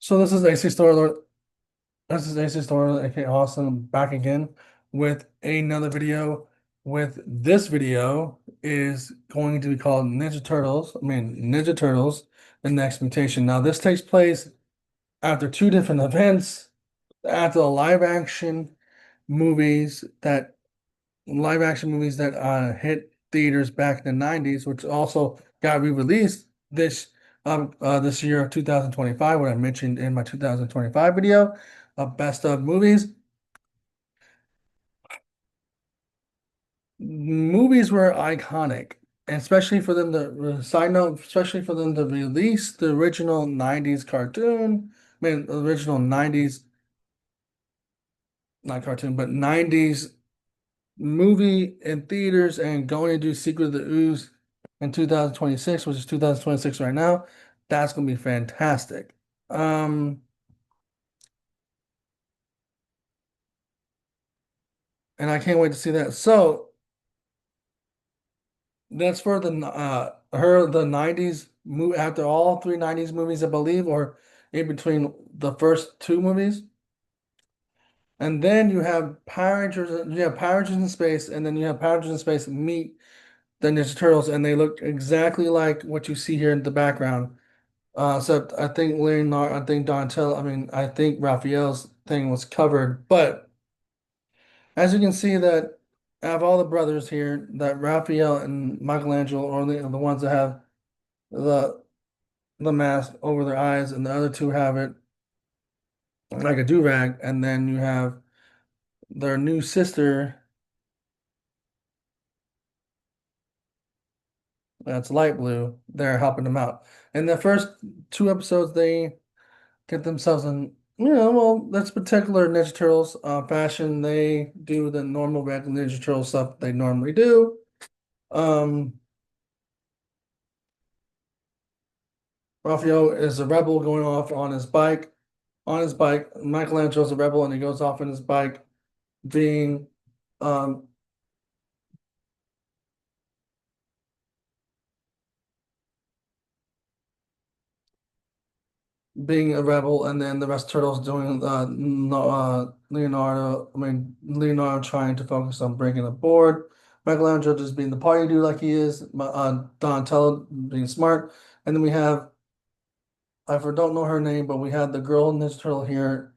So this is AC Store Lord. This is AC Store Lord, aka Awesome, back again with another video. With this video is going to be called Ninja Turtles. Ninja Turtles: The Next Mutation. Now this takes place after two different events, after the live action movies that hit theaters back in the 90s, which also got re-released this year of 2025, what I mentioned in my 2025 video of best of movies. Movies were iconic, and especially for them to side note, especially for them to release the original 90s cartoon, original 90s, not cartoon, but 90s movie in theaters and going to do Secret of the Ooze in 2026, which is 2026 right now. That's gonna be fantastic. Um, and I can't wait to see that. So that's for the 90s movie after all three 90s movies, I believe, or in between the first two movies. And then you have Power Rangers in space, and then you have Power Rangers in space meet the Ninja Turtles, and they look exactly like what you see here in the background. Except I think Leonardo, I think Donatello, I think Raphael's thing was covered. But as you can see that out of all the brothers here, that Raphael and Michelangelo are the ones that have the the mask over their eyes, and the other two have it like a do-rag. And then you have their new sister, that's light blue, they're helping them out. In the first two episodes, they get themselves in, well, that's particular Ninja Turtles fashion. They do the normal regular Ninja Turtle stuff they normally do. Um, Raphael is a rebel going off on his bike. On his bike, Michelangelo's a rebel and he goes off on his bike being um, being a rebel, and then the rest of Turtles doing no, Leonardo trying to focus on breaking the board. Michelangelo just being the party dude like he is. Donatello being smart, and then we have don't know her name, but we had the girl Ninja Turtle here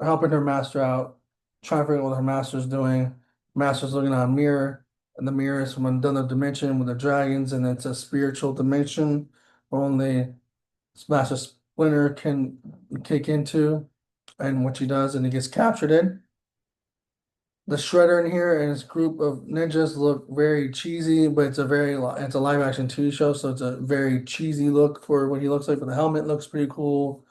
helping her master out, trying to figure out what her master's doing. Master's looking at a mirror, and the mirror is from another dimension with the dragons, and it's a spiritual dimension where only Master Splinter can kick into, and what she does, and he gets captured in. The Shredder in here and his group of ninjas look very cheesy, but it's a live action TV show, so it's a very cheesy look for what he looks like. But the helmet looks pretty cool,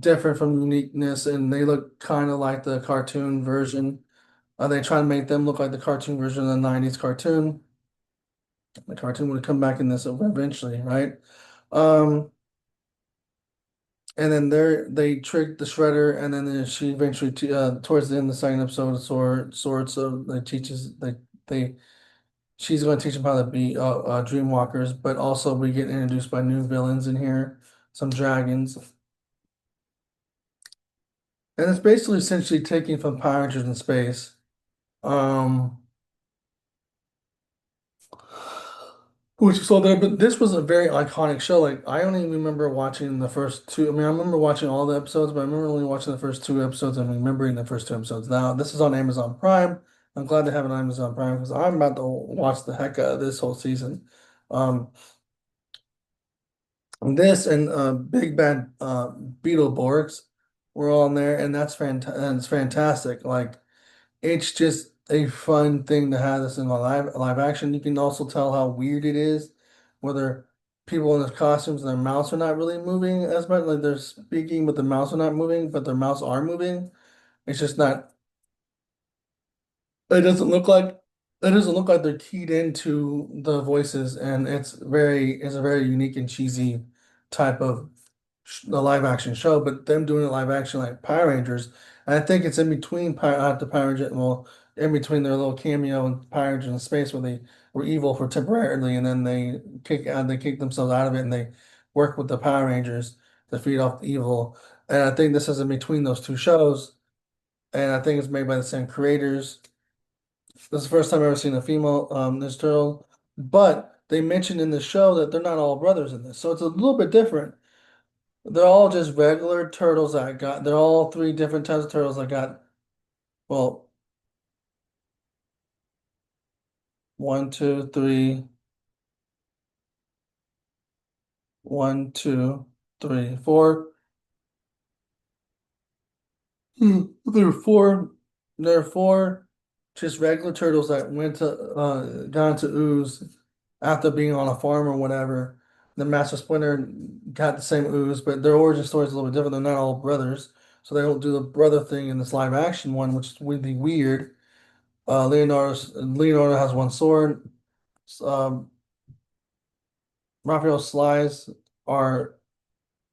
different from uniqueness, and they look kind of like the cartoon version. They try to make them look like the cartoon version of the 90s cartoon. The cartoon would come back in this eventually, right? Um, And then they trick the Shredder, and then she eventually, towards the end of the second episode, so they teaches they she's going to teach them how to be dream walkers, but also we get introduced by new villains in here, some dragons, and it's basically essentially taking from Power Rangers in space. Um, Which is so there, but this was a very iconic show. Like I only remember watching the first two. I remember watching all the episodes, but I remember only watching the first two episodes and remembering the first two episodes. Now this is on Amazon Prime. I'm glad to have it on Amazon Prime because I'm about to watch the heck out of this whole season. Um, this and Big Bad Beetleborgs were all in there, and it's fantastic. Like it's just a fun thing to have this in a live action. You can also tell how weird it is, whether people in the costumes and their mouths are not really moving as much, like they're speaking, but their mouths are not moving, but their mouths are moving. It's just not. It doesn't look like it doesn't look like they're keyed into the voices, and it's a very unique and cheesy type of the live action show. But them doing it live action like Power Rangers, and I think it's in between the Power Rangers, well, in between their little cameo and Power Rangers in space where they were evil for temporarily, and then they kick themselves out of it, and they work with the Power Rangers to feed off the evil. And I think this is in between those two shows, and I think it's made by the same creators. This is the first time I've ever seen a female Ninja Turtle, but they mentioned in the show that they're not all brothers in this, so it's a little bit different. They're all just regular turtles that I got. They're all three different types of turtles I got. Well, one, two, three, one, two, three, four. There were four. There are four just regular turtles that went to got into ooze after being on a farm or whatever. The Master Splinter got the same ooze, but their origin story is a little bit different. They're not all brothers, so they don't do the brother thing in this live action one, which is really weird. Leonardo has one sword. Um, Raphael's slides are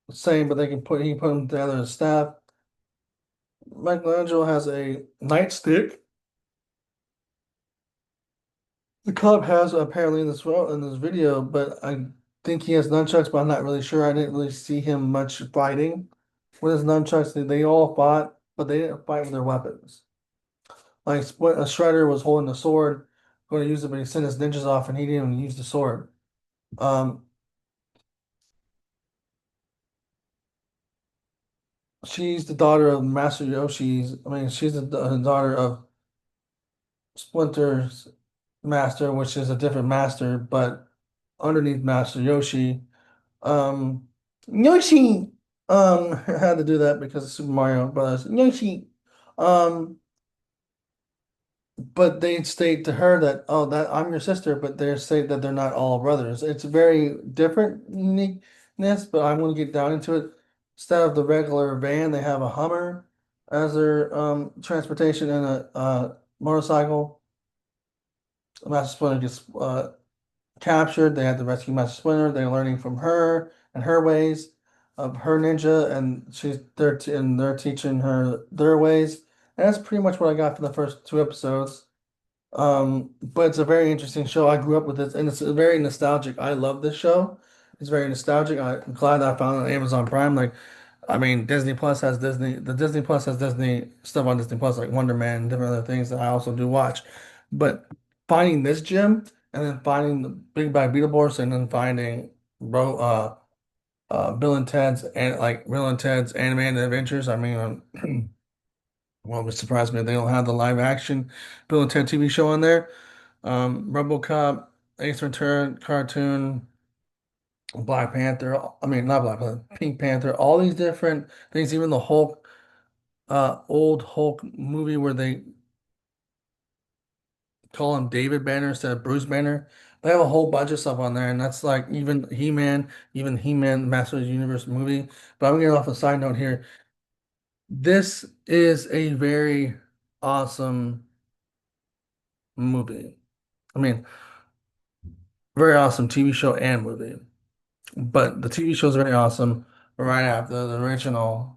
the same, but he can put them together as staff. Michelangelo has a nightstick. The cop has apparently in this video, but I think he has nunchucks, but I'm not really sure. I didn't really see him much fighting with his nunchucks. They all fought, but they didn't fight with their weapons. Like a Shredder was holding the sword, going to use it, but he sent his ninjas off, and he didn't even use the sword. Um, she's the daughter of Master Yoshi's. I mean, she's the daughter of Splinter's master, which is a different master, but underneath Master Yoshi. Um, Yoshi, had to do that because of Super Mario Brothers. Yoshi, um, but they state to her that, oh, that I'm your sister, but they say that they're not all brothers. It's very different uniqueness, but I'm going to get down into it. Instead of the regular van, they have a Hummer as their transportation and a motorcycle. Master Splinter gets captured. They had to rescue Master Splinter. They're learning from her and her ways of her ninja, and they're teaching her their ways. And that's pretty much what I got for the first two episodes. But it's a very interesting show. I grew up with this, and it's very nostalgic. I love this show. It's very nostalgic. I'm glad that I found it on Amazon Prime. Like, I mean, Disney Plus has Disney stuff on Disney Plus, like Wonder Man and different other things that I also do watch. But finding this gem and then finding the Big Bad Beetleborgs and then finding bro Bill and Ted's and like Bill and Ted's Animated Adventures. I mean, well, it surprised me they don't have the live action Bill and Ted TV show on there. RoboCop, Ace Ventura cartoon, Black Panther. I mean, not Black Panther, Pink Panther. All these different things. Even the Hulk, old Hulk movie where they call him David Banner instead of Bruce Banner. They have a whole bunch of stuff on there, and that's like even He-Man, Masters of the Universe movie. But I'm getting off a side note here. This is a very awesome movie. I mean, very awesome TV show and movie. But the TV show is very awesome right after the original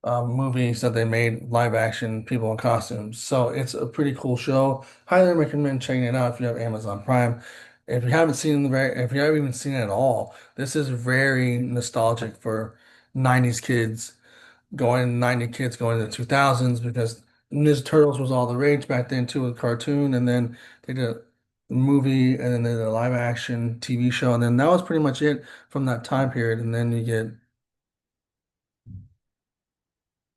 movies that they made live action people in costumes. So it's a pretty cool show. Highly recommend checking it out if you have Amazon Prime. If you haven't even seen it at all, this is very nostalgic for 90s kids going to the 2000s because Ninja Turtles was all the rage back then too with cartoon, and then they did a movie and then they did a live action TV show, and then that was pretty much it from that time period. And then you get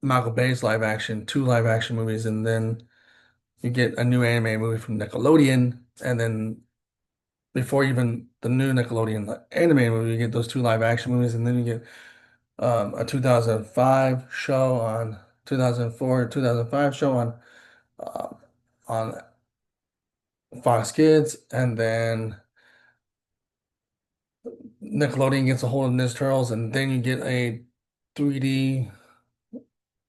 Michael Bay's two live action movies, and then you get a new anime movie from Nickelodeon, and then before even the new Nickelodeon animated movie, you get those two live action movies, and then you get a 2005 show on 2004, 2005 show uh, on Fox Kids, and then Nickelodeon gets a hold of Ninja Turtles, and then you get a 3D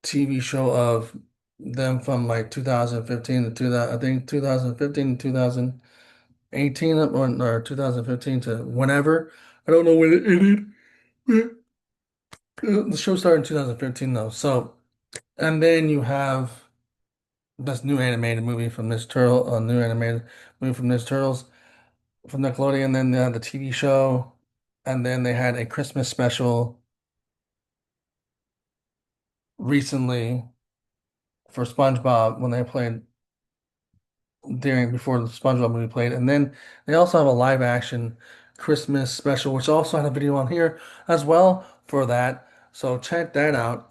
TV show of them from like 2015 to 2000, I think 2015 to 2018 or 2015 to whenever. I don't know when it ended. The show started in 2015 though. So, and then you have this new animated movie from this Turtles from Nickelodeon. Then they had the TV show, and then they had a Christmas special recently for SpongeBob when they played during before the SpongeBob movie played, and then they also have a live action Christmas special, which also had a video on here as well for that. So check that out.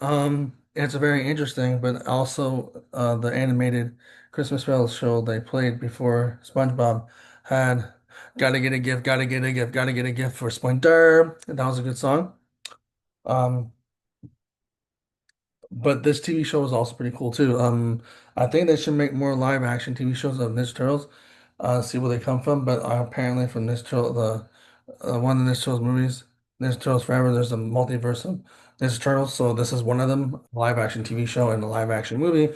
It's very interesting, but also the animated Christmas special show they played before SpongeBob had "Gotta Get a Gift, Gotta Get a Gift, Gotta Get a Gift for Splinter." That was a good song. Um, But this TV show is also pretty cool too. I think they should make more live action TV shows of Ninja Turtles. See where they come from. But apparently, from Ninja Turtle, the one of the Ninja Turtles movies, Ninja Turtles Forever, there's a multiverse of Ninja Turtles. So this is one of them, live action TV show and a live action movie,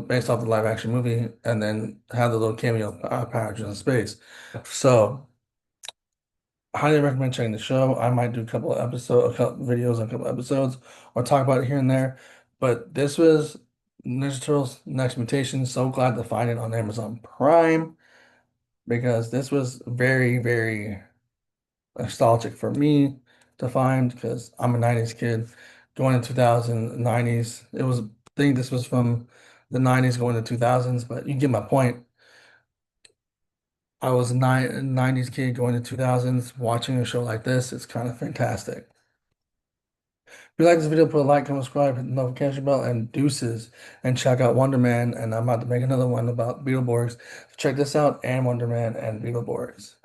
based off the live action movie, and then have the little cameo package in space. So highly recommend checking the show. I might do a couple videos, a couple episodes, or talk about it here and there. But this was Ninja Turtles Next Mutation. So glad to find it on Amazon Prime because this was very, very nostalgic for me to find because I'm a 90s kid going to 2000 90s. It was, I think this was from the 90s going to 2000s, but you get my point. I was a 90s kid going to 2000s watching a show like this. It's kind of fantastic. If you like this video, put a like, comment, subscribe, hit the notification bell, and deuces. And check out Wonder Man. And I'm about to make another one about Beetleborgs. Check this out and Wonder Man and Beetleborgs.